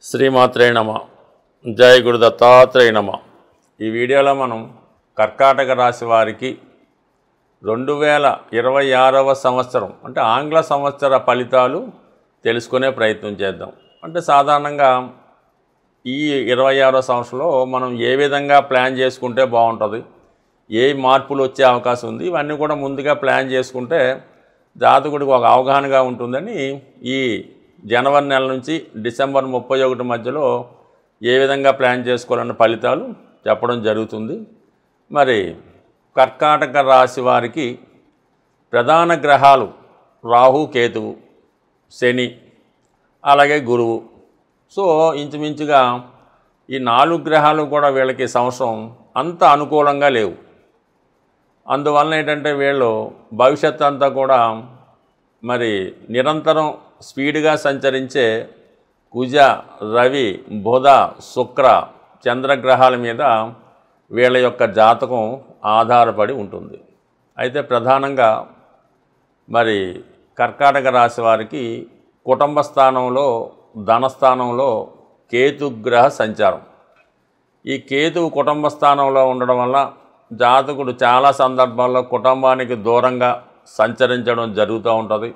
శ్రీమాత్రే నమ. జయ గురు దత్తాత్రేయ నమ. ఈ వీడియోలో మనం కర్కాటక రాశి వారికి 2026వ సంవత్సరం అంటే ఆంగ్ల సంవత్సర ఫలితాలు తెలుసుకునే ప్రయత్నం చేద్దాం. అంటే సాధారణంగా ఈ 26వ సంవత్సరంలో మనం ఏ విధంగా ప్లాన్ చేసుకుంటే బాగుంటుంది, ఏ మార్పులు వచ్చే అవకాశం ఉంది, ఇవన్నీ కూడా ముందుగా ప్లాన్ చేసుకుంటే జాతకుడికి ఒక అవగాహనగా ఉంటుందని ఈ జనవరి నెల నుంచి డిసెంబర్ 31 మధ్యలో ఏ విధంగా ప్లాన్ చేసుకోవాలన్న ఫలితాలు చెప్పడం జరుగుతుంది. మరి కర్కాటక రాశి వారికి ప్రధాన గ్రహాలు రాహు, కేతువు, శని, అలాగే గురువు. సో ఇంచుమించుగా ఈ 4 గ్రహాలు కూడా వీళ్ళకి సంవత్సరం అంత అనుకూలంగా లేవు. అందువలన ఏంటంటే వీళ్ళు భవిష్యత్తు అంతా కూడా మరి నిరంతరం స్పీడ్గా సంచరించే కుజ, రవి, బుధ, శుక్ర, చంద్రగ్రహాల మీద వీళ్ళ యొక్క జాతకం ఆధారపడి ఉంటుంది. అయితే ప్రధానంగా మరి కర్కాటక రాశి వారికి కుటుంబ స్థానంలో, ధనస్థానంలో కేతుగ్రహ సంచారం. ఈ కేతువు కుటుంబ స్థానంలో ఉండడం వల్ల జాతకుడు చాలా సందర్భాల్లో కుటుంబానికి దూరంగా సంచరించడం జరుగుతూ ఉంటుంది.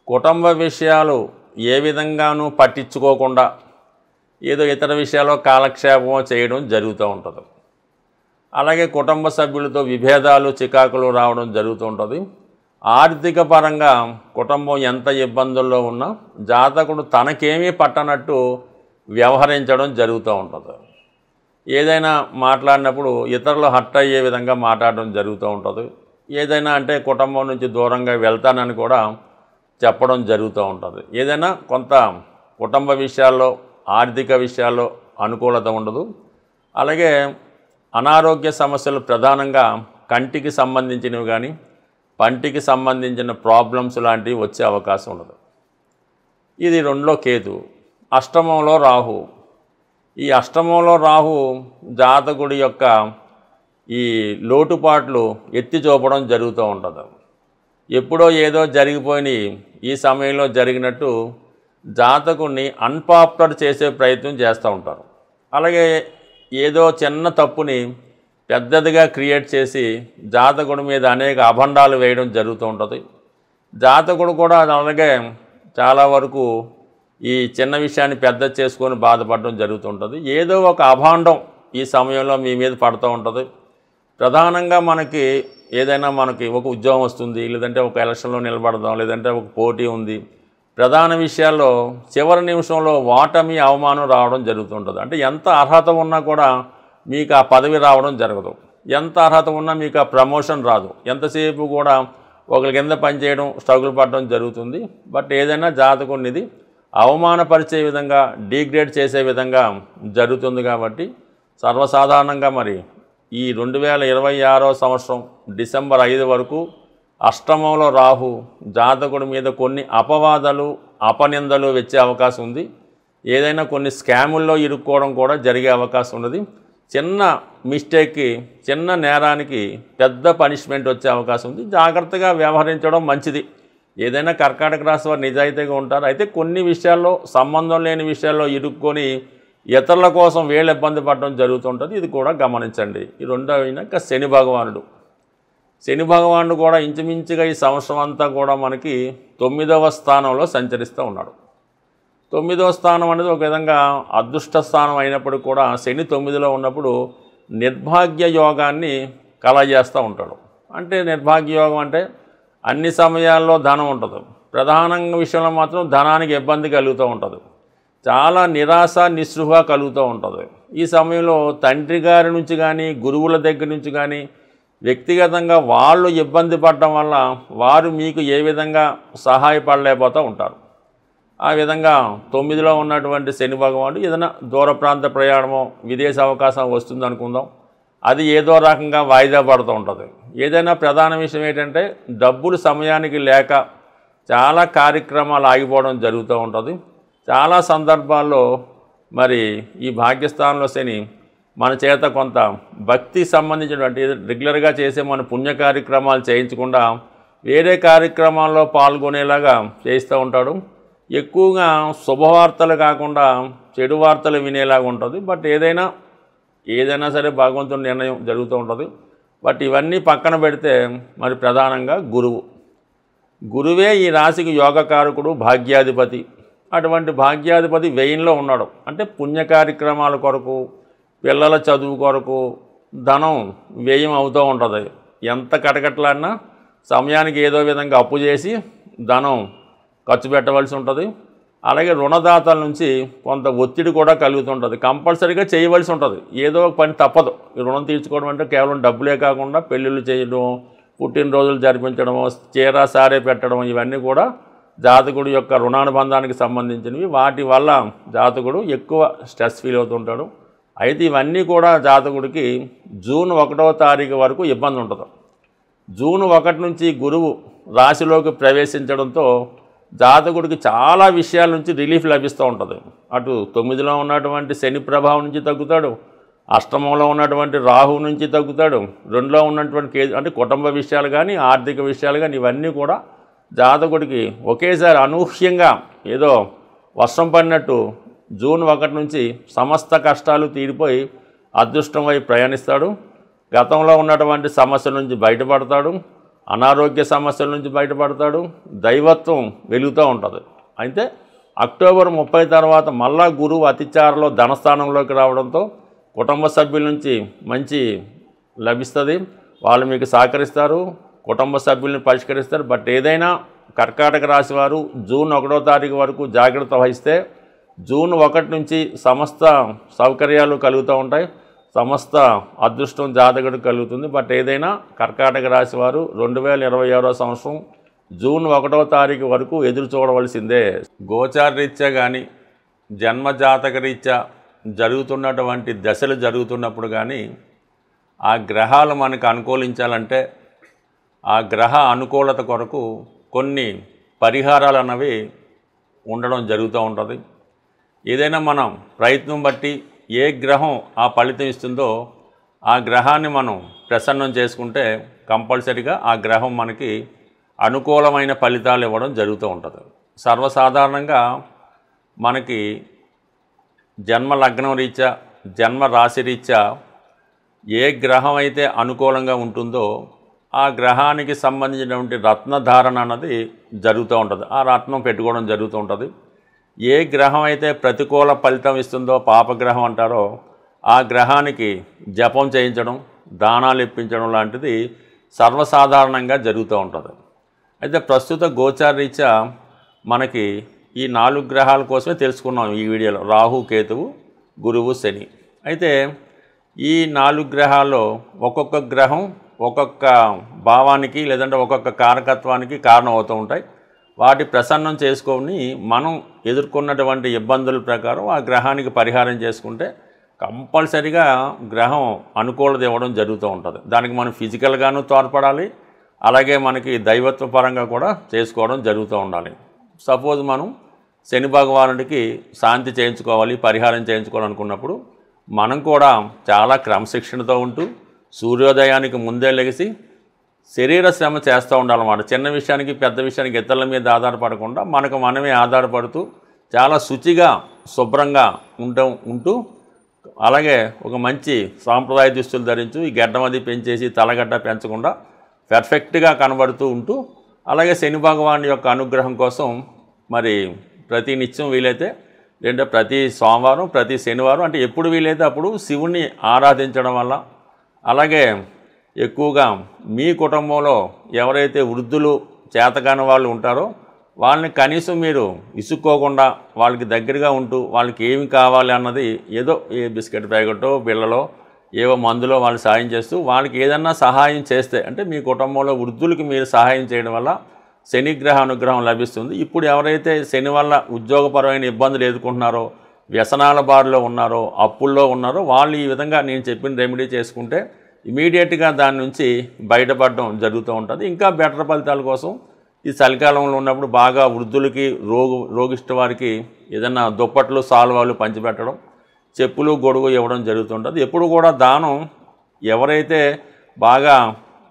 కుటుంబ విషయాలు ఏ విధంగానూ పట్టించుకోకుండా ఏదో ఇతర విషయాల్లో కాలక్షేపం చేయడం జరుగుతూ ఉంటుంది. అలాగే కుటుంబ సభ్యులతో విభేదాలు, చికాకులు రావడం జరుగుతూ ఉంటుంది. ఆర్థిక పరంగా కుటుంబం ఎంత ఇబ్బందుల్లో ఉన్నా జాతకుడు తనకేమీ పట్టనట్టు వ్యవహరించడం జరుగుతూ ఉంటుంది. ఏదైనా మాట్లాడినప్పుడు ఇతరులు హర్ట్ అయ్యే విధంగా మాట్లాడడం జరుగుతూ ఉంటుంది. ఏదైనా అంటే కుటుంబం నుంచి దూరంగా వెళ్తానని కూడా చెప్పడం జరుగుతూ ఉంటుంది. ఏదైనా కొంత కుటుంబ విషయాల్లో, ఆర్థిక విషయాల్లో అనుకూలత ఉండదు. అలాగే అనారోగ్య సమస్యలు ప్రధానంగా కంటికి సంబంధించినవి కానీ, పంటికి సంబంధించిన ప్రాబ్లమ్స్ లాంటివి వచ్చే అవకాశం ఉండదు. ఇది 2లో కేతు, అష్టమంలో రాహు. ఈ అష్టమంలో రాహు జాతకుడి యొక్క ఈ లోటుపాట్లు ఎత్తి చూపడం జరుగుతూ ఉంటుంది. ఎప్పుడో ఏదో జరిగిపోయి ఈ సమయంలో జరిగినట్టు జాతకుడిని అన్పాపులర్ చేసే ప్రయత్నం చేస్తూ ఉంటారు. అలాగే ఏదో చిన్న తప్పుని పెద్దదిగా క్రియేట్ చేసి జాతకుడి మీద అనేక అభండాలు వేయడం జరుగుతూ ఉంటుంది. జాతకుడు కూడా అలాగే చాలా వరకు ఈ చిన్న విషయాన్ని పెద్ద చేసుకొని బాధపడడం జరుగుతుంటుంది. ఏదో ఒక అభాండం ఈ సమయంలో మీ మీద పడుతూ ఉంటుంది. ప్రధానంగా మనకి ఏదైనా మనకి ఒక ఉద్యోగం వస్తుంది, లేదంటే ఒక ఎలక్షన్లో నిలబడదాం, లేదంటే ఒక పోటీ ఉంది. ప్రధాన విషయాల్లో చివరి నిమిషంలో ఓటమి, అవమానం రావడం జరుగుతుంటుంది. అంటే ఎంత అర్హత ఉన్నా కూడా మీకు ఆ పదవి రావడం జరగదు. ఎంత అర్హత ఉన్నా మీకు ఆ ప్రమోషన్ రాదు. ఎంతసేపు కూడా ఒకరి కింద పనిచేయడం, స్ట్రగుల్ పడడం జరుగుతుంది. బట్ ఏదైనా జాతకుడినిది అవమానపరిచే విధంగా, డీగ్రేడ్ చేసే విధంగా జరుగుతుంది. కాబట్టి సర్వసాధారణంగా మరి ఈ 2026వ సంవత్సరం డిసెంబర్ 5 వరకు అష్టమంలో రాహు జాతకుడి మీద కొన్ని అపవాదాలు, అపనిందలు వచ్చే అవకాశం ఉంది. ఏదైనా కొన్ని స్కాముల్లో ఇరుక్కోవడం కూడా జరిగే అవకాశం ఉన్నది. చిన్న మిస్టేక్కి, చిన్న నేరానికి పెద్ద పనిష్మెంట్ వచ్చే అవకాశం ఉంది. జాగ్రత్తగా వ్యవహరించడం మంచిది. ఏదైనా కర్కాటక రాశి వారు నిజాయితీగా ఉంటారు. అయితే కొన్ని విషయాల్లో, సంబంధం లేని విషయాల్లో ఇరుక్కొని ఇతరుల కోసం వీళ్ళు ఇబ్బంది పడడం జరుగుతుంటుంది. ఇది కూడా గమనించండి. ఈ రెండవ ఇంకా శని భగవానుడు. శని భగవానుడు కూడా ఇంచుమించుగా ఈ సంవత్సరం అంతా కూడా మనకి 9వ స్థానంలో సంచరిస్తూ ఉన్నాడు. 9వ స్థానం అనేది ఒక విధంగా అదృష్ట స్థానం అయినప్పుడు కూడా శని 9లో ఉన్నప్పుడు నిర్భాగ్య యోగాన్ని కలగజేస్తూ ఉంటాడు. అంటే నిర్భాగ్య యోగం అంటే అన్ని సమయాల్లో ధనం ఉంటుంది, ప్రధానంగా విషయంలో మాత్రం ధనానికి ఇబ్బంది కలుగుతూ ఉంటుంది. చాలా నిరాశ, నిస్పృహ కలుగుతూ ఉంటుంది. ఈ సమయంలో తండ్రి గారి నుంచి కానీ, గురువుల దగ్గర నుంచి కానీ వ్యక్తిగతంగా వాళ్ళు ఇబ్బంది పడడం వల్ల వారు మీకు ఏ విధంగా సహాయపడలేకపోతూ ఉంటారు. ఆ విధంగా 9లో ఉన్నటువంటి శని భగవానుడు ఏదైనా దూర ప్రాంత ప్రయాణమో, విదేశ అవకాశం వస్తుంది అనుకుందాం, అది ఏదో రకంగా వాయిదా పడుతూ ఉంటుంది. ఏదైనా ప్రధాన విషయం ఏంటంటే డబ్బులు సమయానికి లేక చాలా కార్యక్రమాలు ఆగిపోవడం జరుగుతూ ఉంటుంది. చాలా సందర్భాల్లో మరి ఈ భాగ్యస్థానంలో శని మన చేత కొంత భక్తి సంబంధించినటువంటి రెగ్యులర్గా చేసే మన పుణ్య కార్యక్రమాలు చేయించకుండా వేరే కార్యక్రమాల్లో పాల్గొనేలాగా చేస్తూ ఉంటాడు. ఎక్కువగా శుభవార్తలు కాకుండా చెడు వార్తలు వినేలాగా ఉంటుంది. బట్ ఏదైనా సరే భగవంతుని నిర్ణయం జరుగుతూ ఉంటుంది. బట్ ఇవన్నీ పక్కన పెడితే మరి ప్రధానంగా గురువే ఈ రాశికి యోగకారకుడు, భాగ్యాధిపతి. అటువంటి భాగ్యాధిపతి వ్యయంలో ఉన్నాడు. అంటే పుణ్య కార్యక్రమాల కొరకు, పిల్లల చదువు కొరకు ధనం వ్యయం అవుతూ ఉంటుంది. ఎంత కటకట్లాడినా సమయానికి ఏదో విధంగా అప్పు చేసి ధనం ఖర్చు పెట్టవలసి ఉంటుంది. అలాగే రుణదాతల నుంచి కొంత ఒత్తిడి కూడా కలుగుతుంటుంది. కంపల్సరీగా చేయవలసి ఉంటుంది. ఏదో ఒక పని తప్పదు. ఈ రుణం తీర్చుకోవడం అంటే కేవలం డబ్బులే కాకుండా పెళ్ళిళ్ళు చేయడం, పుట్టినరోజులు జరిపించడం, చీర సారే పెట్టడం, ఇవన్నీ కూడా జాతకుడి యొక్క రుణానుబంధానికి సంబంధించినవి. వాటి వల్ల జాతకుడు ఎక్కువ స్ట్రెస్ ఫీల్ అవుతుంటాడు. అయితే ఇవన్నీ కూడా జాతకుడికి జూన్ 1వ తారీఖు వరకు ఇబ్బంది ఉంటుంది. జూన్ 1 నుంచి గురువు రాశిలోకి ప్రవేశించడంతో జాతకుడికి చాలా విషయాల నుంచి రిలీఫ్ లభిస్తూ ఉంటుంది. అటు 9లో ఉన్నటువంటి శని ప్రభావం నుంచి తగ్గుతాడు, అష్టమంలో ఉన్నటువంటి రాహు నుంచి తగ్గుతాడు, 2లో ఉన్నటువంటి కేతు, అంటే కుటుంబ విషయాలు కానీ ఆర్థిక విషయాలు కానీ ఇవన్నీ కూడా జాతకుడికి ఒకేసారి అనూహ్యంగా ఏదో వర్షం పడినట్టు జూన్ 1 నుంచి సమస్త కష్టాలు తీరిపోయి అదృష్టం వైపు ప్రయాణిస్తాడు. గతంలో ఉన్నటువంటి సమస్యల నుంచి బయటపడతాడు, అనారోగ్య సమస్యల నుంచి బయటపడతాడు, దైవత్వం వెలుగుతూ ఉంటుంది. అయితే అక్టోబర్ 30 తర్వాత మళ్ళా గురువు అతిచారలో ధనస్థానంలోకి రావడంతో కుటుంబ సభ్యుల నుంచి మంచి లభిస్తుంది. వాళ్ళు మీకు సహకరిస్తారు, కుటుంబ సభ్యుల్ని పరిష్కరిస్తారు. బట్ ఏదైనా కర్కాటక రాశి వారు జూన్ 1వ తారీఖు వరకు జాగ్రత్త వహిస్తే జూన్ 1 నుంచి సమస్త సౌకర్యాలు కలుగుతూ ఉంటాయి, సమస్త అదృష్టం జాతకుడికి కలుగుతుంది. బట్ ఏదైనా కర్కాటక రాశి వారు 2026వ సంవత్సరం జూన్ 1వ తారీఖు వరకు ఎదురు చూడవలసిందే. గోచార రీత్యా కానీ జన్మజాతక రీత్యా జరుగుతున్నటువంటి దశలు జరుగుతున్నప్పుడు కానీ ఆ గ్రహాలు మనకు అనుకూలించాలంటే ఆ గ్రహ అనుకూలత కొరకు కొన్ని పరిహారాలు అన్నవి ఉండడం జరుగుతూ ఉంటుంది. ఏదైనా మనం ప్రయత్నం బట్టి ఏ గ్రహం ఆ ఫలితం ఇస్తుందో ఆ గ్రహాన్ని మనం ప్రసన్నం చేసుకుంటే కంపల్సరీగా ఆ గ్రహం మనకి అనుకూలమైన ఫలితాలు ఇవ్వడం జరుగుతూ ఉంటుంది. సర్వసాధారణంగా మనకి జన్మ లగ్నం రీత్యా, జన్మ రాశి రీత్యా ఏ గ్రహం అయితే అనుకూలంగా ఉంటుందో ఆ గ్రహానికి సంబంధించినటువంటి రత్నధారణ అన్నది జరుగుతూ ఉంటుంది. ఆ రత్నం పెట్టుకోవడం జరుగుతూ ఉంటుంది. ఏ గ్రహం అయితే ప్రతికూల ఫలితం ఇస్తుందో, పాపగ్రహం అంటారో, ఆ గ్రహానికి జపం చేయించడం, దానాలు ఇప్పించడం లాంటిది సర్వసాధారణంగా జరుగుతూ ఉంటుంది. అయితే ప్రస్తుత గోచార రీత్యా మనకి ఈ 4 గ్రహాల కోసమే తెలుసుకున్నాం ఈ వీడియోలో. రాహు, కేతువు, గురువు, శని. అయితే ఈ 4 గ్రహాల్లో ఒక్కొక్క గ్రహం ఒక్కొక్క భావానికి లేదంటే ఒక్కొక్క కారకత్వానికి కారణం అవుతూ ఉంటాయి. వాటి ప్రసన్నం చేసుకొని మనం ఎదుర్కొన్నటువంటి ఇబ్బందుల ప్రకారం ఆ గ్రహానికి పరిహారం చేసుకుంటే కంపల్సరీగా గ్రహం అనుకూలత ఇవ్వడం జరుగుతూ ఉంటుంది. దానికి మనం ఫిజికల్గాను తోడ్పడాలి, అలాగే మనకి దైవత్వ పరంగా కూడా చేసుకోవడం జరుగుతూ ఉండాలి. సపోజ్ మనం శని భగవానుడికి శాంతి చేయించుకోవాలి, పరిహారం చేయించుకోవాలనుకున్నప్పుడు మనం కూడా చాలా క్రమశిక్షణతో ఉంటూ సూర్యోదయానికి ముందే లెగిసి శరీర శ్రమ చేస్తూ ఉండాలన్నమాట. చిన్న విషయానికి పెద్ద విషయానికి ఇతరుల మీద ఆధారపడకుండా మనకు మనమే ఆధారపడుతూ చాలా శుచిగా శుభ్రంగా ఉంటూ అలాగే ఒక మంచి సాంప్రదాయ దుస్తులు ధరించు, ఈ గడ్డం అది పెంచేసి తలగడ్డ పెంచకుండా పర్ఫెక్ట్గా కనబడుతూ ఉంటూ, అలాగే శని భగవాన్ యొక్క అనుగ్రహం కోసం మరి ప్రతి నిత్యం వీలైతే లేదంటే ప్రతి సోమవారం, ప్రతి శనివారం, అంటే ఎప్పుడు వీలైతే అప్పుడు శివుణ్ణి ఆరాధించడం వల్ల, అలాగే ఎక్కువగా మీ కుటుంబంలో ఎవరైతే వృద్ధులు చేతకాని వాళ్ళు ఉంటారో వాళ్ళని కనీసం మీరు ఇసుక్కోకుండా వాళ్ళకి దగ్గరగా ఉంటూ వాళ్ళకి ఏమి కావాలి అన్నది ఏదో ఏ బిస్కెట్ ప్యాకెటో బిళ్ళలో ఏవో మందులో వాళ్ళు సాయం చేస్తూ వాళ్ళకి ఏదన్నా సహాయం చేస్తే, అంటే మీ కుటుంబంలో వృద్ధులకి మీరు సహాయం చేయడం వల్ల శనిగ్రహ అనుగ్రహం లభిస్తుంది. ఇప్పుడు ఎవరైతే శని వల్ల ఉద్యోగపరమైన ఇబ్బందులు ఎదుర్కొంటున్నారో, వ్యసనాల బారిలో ఉన్నారో, అప్పుల్లో ఉన్నారో వాళ్ళు ఈ విధంగా నేను చెప్పిన రెమెడీ చేసుకుంటే ఇమీడియట్గా దాని నుంచి బయటపడడం జరుగుతూ ఉంటుంది. ఇంకా బెటర్ ఫలితాల కోసం ఈ చలికాలంలో ఉన్నప్పుడు బాగా వృద్ధులకి రోగిష్ట వారికి ఏదైనా దుప్పట్లు, సాల్వాలు పంచిపెట్టడం, చెప్పులు, గొడుగు ఇవ్వడం జరుగుతుంటుంది. ఎప్పుడు కూడా దానం ఎవరైతే బాగా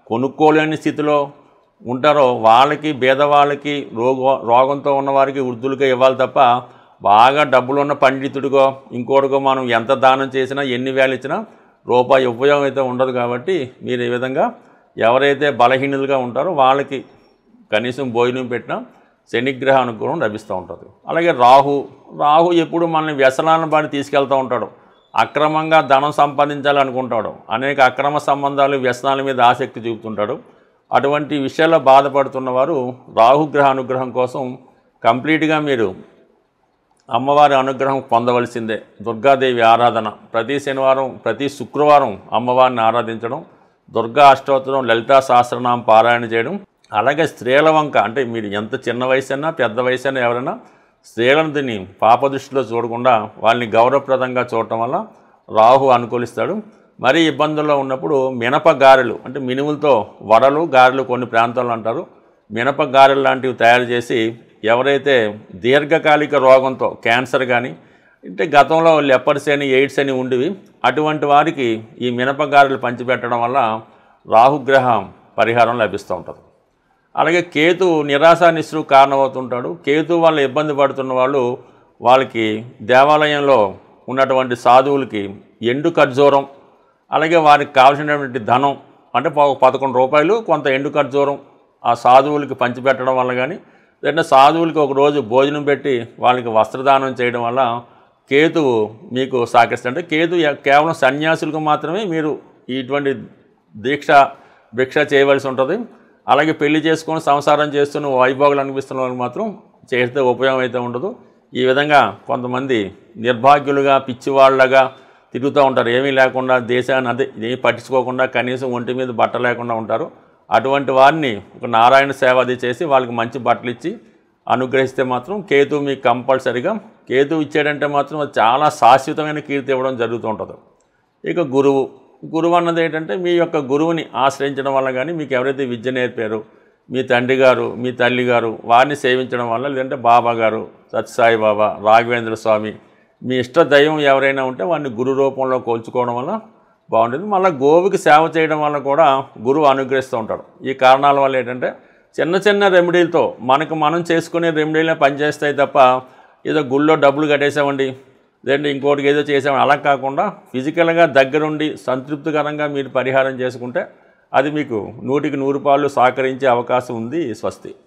కొనుక్కోలేని స్థితిలో ఉంటారో వాళ్ళకి, పేదవాళ్ళకి, రోగంతో ఉన్నవారికి, వృద్ధులకే ఇవ్వాలి తప్ప బాగా డబ్బులున్న పండితుడిగో ఇంకోటిగో మనం ఎంత దానం చేసినా ఎన్ని వేలు ఇచ్చినా రూపాయి ఉపయోగం అయితే ఉండదు. కాబట్టి మీరు ఈ విధంగా ఎవరైతే బలహీనులుగా ఉంటారో వాళ్ళకి కనీసం భోజనం పెట్టినా శనిగ్రహ అనుగ్రహం లభిస్తూ ఉంటుంది. అలాగే రాహు ఎప్పుడు మనల్ని వ్యసనాలను బాడి తీసుకెళ్తూ ఉంటాడు. అక్రమంగా ధనం సంపాదించాలనుకుంటాడు. అనేక అక్రమ సంబంధాలు, వ్యసనాల మీద ఆసక్తి చూపుతుంటాడు. అటువంటి విషయాల్లో బాధపడుతున్నవారు రాహుగ్రహ అనుగ్రహం కోసం కంప్లీట్గా మీరు అమ్మవారి అనుగ్రహం పొందవలసిందే. దుర్గాదేవి ఆరాధన ప్రతి శనివారం, ప్రతి శుక్రవారం అమ్మవారిని ఆరాధించడం, దుర్గా అష్టోత్తరం, లలితా సహస్రనామం పారాయణ చేయడం. అలాగే స్త్రీల వంక, అంటే మీరు ఎంత చిన్న వయసైనా పెద్ద వయసైనా ఎవరైనా స్త్రీలను దీన్ని పాపదృష్టిలో చూడకుండా వాళ్ళని గౌరవప్రదంగా చూడటం వల్ల రాహు అనుకూలిస్తాడు. మరీ ఇబ్బందుల్లో ఉన్నప్పుడు మినప గారెలు, అంటే మినుములతో వడలు, గారెలు కొన్ని ప్రాంతాల్లో అంటారు, మినప గారెలు లాంటివి తయారు చేసి ఎవరైతే దీర్ఘకాలిక రోగంతో క్యాన్సర్ కానీ, అంటే గతంలో లెపర్స్ అని, ఎయిడ్స్ అని ఉండేవి, అటువంటి వారికి ఈ మినప గారెలు పంచిపెట్టడం వల్ల రాహుగ్రహం పరిహారం లభిస్తూ ఉంటుంది. అలాగే కేతు నిరాశ నిస్సు కారణమవుతుంటాడు. కేతు వల్ల ఇబ్బంది పడుతున్న వాళ్ళు, వాళ్ళకి దేవాలయంలో ఉన్నటువంటి సాధువులకి ఎండు ఖర్జూరం, అలాగే వారికి కావాల్సినటువంటి ధనం, అంటే 11 రూపాయలు కొంత ఎండు ఖర్జూరం ఆ సాధువులకి పంచిపెట్టడం వల్ల కానీ, లేదంటే సాధువులకి ఒకరోజు భోజనం పెట్టి వాళ్ళకి వస్త్రదానం చేయడం వల్ల కేతువు మీకు సహకరిస్తుంది. అంటే కేతు కేవలం సన్యాసులకు మాత్రమే మీరు ఇటువంటి భిక్ష చేయవలసి ఉంటుంది. అలాగే పెళ్లి చేసుకొని సంసారం చేస్తున్న వైభోగులు అనిపిస్తున్న వాళ్ళకి మాత్రం చేస్తే ఉపయోగం అయితే ఉండదు. ఈ విధంగా కొంతమంది నిర్భాగ్యులుగా, పిచ్చివాళ్ళగా తిరుగుతూ ఉంటారు. ఏమీ లేకుండా, దేశాన్ని ఏమీ పట్టించుకోకుండా, కనీసం ఒంటి మీద బట్ట లేకుండా ఉంటారు. అటువంటి వారిని ఒక నారాయణ సేవ అది చేసి వాళ్ళకి మంచి బట్టలు ఇచ్చి అనుగ్రహిస్తే మాత్రం కేతు మీకు కంపల్సరిగా, కేతు ఇచ్చాడంటే మాత్రం అది చాలా శాశ్వతమైన కీర్తి ఇవ్వడం జరుగుతూ ఉంటుంది. ఇక గురువు అన్నది ఏంటంటే మీ యొక్క గురువుని ఆశ్రయించడం వల్ల కానీ, మీకు ఎవరైతే విద్య నేర్పారో మీ తండ్రి గారు, మీ తల్లి గారు, వారిని సేవించడం వల్ల, లేదంటే బాబా గారు, సత్యసాయి బాబా, రాఘవేంద్ర స్వామి, మీ ఇష్ట దైవం ఎవరైనా ఉంటే వారిని గురు రూపంలో కోల్చుకోవడం వల్ల బాగుంటుంది. మళ్ళీ గోవుకి సేవ చేయడం వల్ల కూడా గురువు అనుగ్రహిస్తూ ఉంటాడు. ఈ కారణాల వల్ల ఏంటంటే చిన్న చిన్న రెమెడీలతో మనకు మనం చేసుకునే రెమెడీలే పనిచేస్తాయి తప్ప ఏదో గుళ్ళో డబ్బులు కట్టేసామండి, లేదంటే ఇంకోటికి ఏదో చేసామని అలా కాకుండా ఫిజికల్గా దగ్గరుండి సంతృప్తికరంగా మీరు పరిహారం చేసుకుంటే అది మీకు 100కి 100 పాళ్ళు సహకరించే అవకాశం ఉంది. స్వస్తి.